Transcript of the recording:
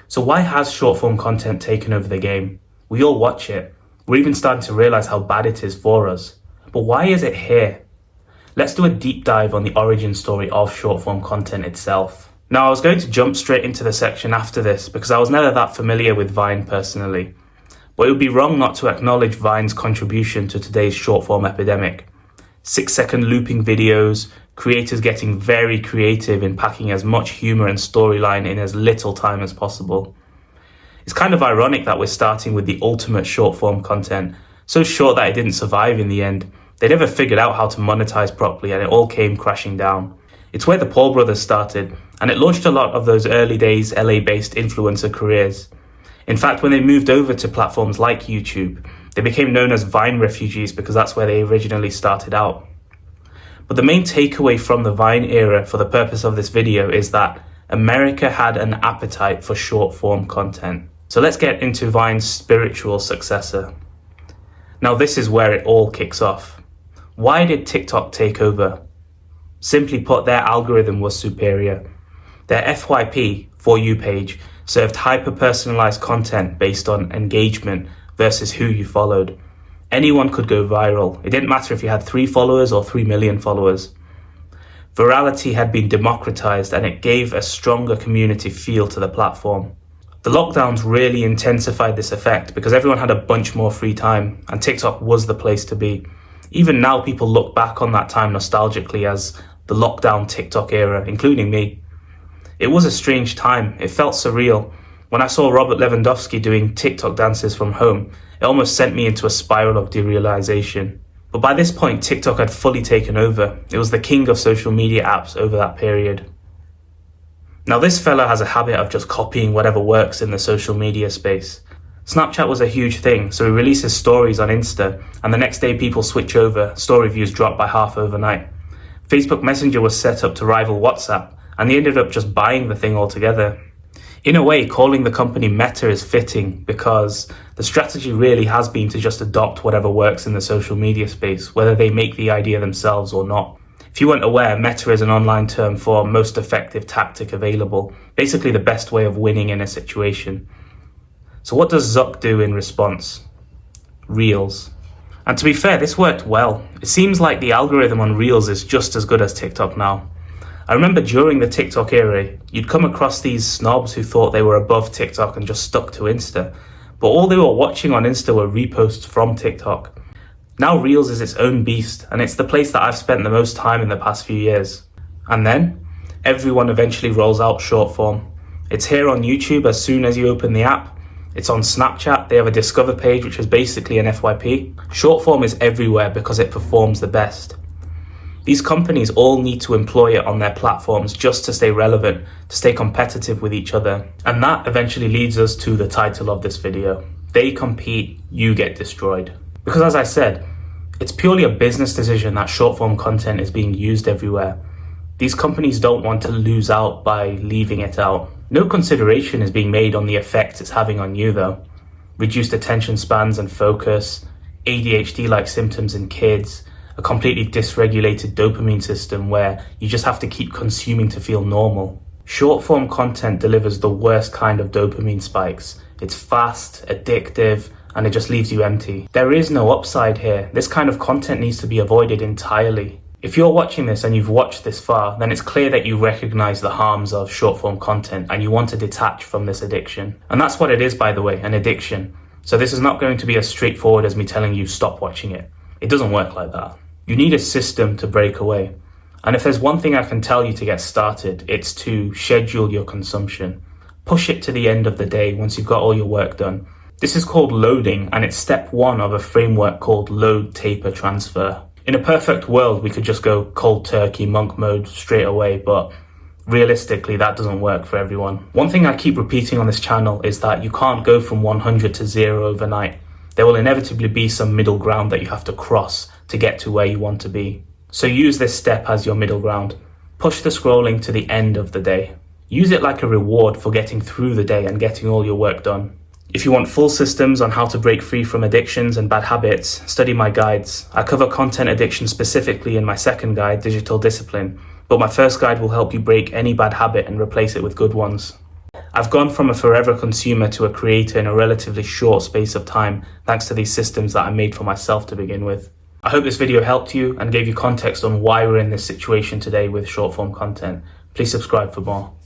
So why has short form content taken over the game? We all watch it. We're even starting to realize how bad it is for us. But why is it here? Let's do a deep dive on the origin story of short form content itself. Now, I was going to jump straight into the section after this because I was never that familiar with Vine personally. But it would be wrong not to acknowledge Vine's contribution to today's short form epidemic. 6-second looping videos, creators getting very creative in packing as much humor and storyline in as little time as possible. It's kind of ironic that we're starting with the ultimate short form content, so short that it didn't survive in the end. They never figured out how to monetize properly and it all came crashing down. It's where the Paul brothers started, and it launched a lot of those early days LA-based influencer careers. In fact, when they moved over to platforms like YouTube, they became known as Vine refugees because that's where they originally started out. But the main takeaway from the Vine era for the purpose of this video is that America had an appetite for short form content. So let's get into Vine's spiritual successor. Now this is where it all kicks off. Why did TikTok take over? Simply put, their algorithm was superior. Their FYP, For You page, served hyper-personalized content based on engagement versus who you followed. Anyone could go viral. It didn't matter if you had 3 followers or 3 million followers. Virality had been democratized and it gave a stronger community feel to the platform. The lockdowns really intensified this effect because everyone had a bunch more free time and TikTok was the place to be. Even now, people look back on that time nostalgically as the lockdown TikTok era, including me. It was a strange time. It felt surreal. When I saw Robert Lewandowski doing TikTok dances from home, it almost sent me into a spiral of derealization. But by this point, TikTok had fully taken over. It was the king of social media apps over that period. Now this fella has a habit of just copying whatever works in the social media space. Snapchat was a huge thing, so he releases stories on Insta, and the next day people switch over, story views drop by half overnight. Facebook Messenger was set up to rival WhatsApp, and they ended up just buying the thing altogether. In a way, calling the company Meta is fitting because the strategy really has been to just adopt whatever works in the social media space, whether they make the idea themselves or not. If you weren't aware, Meta is an online term for most effective tactic available, basically the best way of winning in a situation. So what does Zuck do in response? Reels. And to be fair, this worked well. It seems like the algorithm on Reels is just as good as TikTok now. I remember during the TikTok era, you'd come across these snobs who thought they were above TikTok and just stuck to Insta. But all they were watching on Insta were reposts from TikTok. Now Reels is its own beast, and it's the place that I've spent the most time in the past few years. And then, everyone eventually rolls out short form. It's here on YouTube as soon as you open the app. It's on Snapchat, they have a Discover page which is basically an FYP. Short form is everywhere because it performs the best. These companies all need to employ it on their platforms just to stay relevant, to stay competitive with each other. And that eventually leads us to the title of this video. They compete, you get destroyed. Because as I said, it's purely a business decision that short form content is being used everywhere. These companies don't want to lose out by leaving it out. No consideration is being made on the effects it's having on you though. Reduced attention spans and focus, ADHD-like symptoms in kids, a completely dysregulated dopamine system where you just have to keep consuming to feel normal. Short form content delivers the worst kind of dopamine spikes. It's fast, addictive, and it just leaves you empty. There is no upside here. This kind of content needs to be avoided entirely. If you're watching this and you've watched this far, then it's clear that you recognize the harms of short form content and you want to detach from this addiction. And that's what it is, by the way, an addiction. So this is not going to be as straightforward as me telling you stop watching it. It doesn't work like that. You need a system to break away. And if there's one thing I can tell you to get started, it's to schedule your consumption. Push it to the end of the day once you've got all your work done. This is called loading, and it's step 1 of a framework called load, taper, transfer. In a perfect world, we could just go cold turkey monk mode straight away, but realistically, that doesn't work for everyone. One thing I keep repeating on this channel is that you can't go from 100 to 0 overnight. There will inevitably be some middle ground that you have to cross to get to where you want to be. So use this step as your middle ground. Push the scrolling to the end of the day. Use it like a reward for getting through the day and getting all your work done. If you want full systems on how to break free from addictions and bad habits, study my guides. I cover content addiction specifically in my second guide, Digital Discipline, but my first guide will help you break any bad habit and replace it with good ones. I've gone from a forever consumer to a creator in a relatively short space of time thanks to these systems that I made for myself to begin with. I hope this video helped you and gave you context on why we're in this situation today with short form content. Please subscribe for more.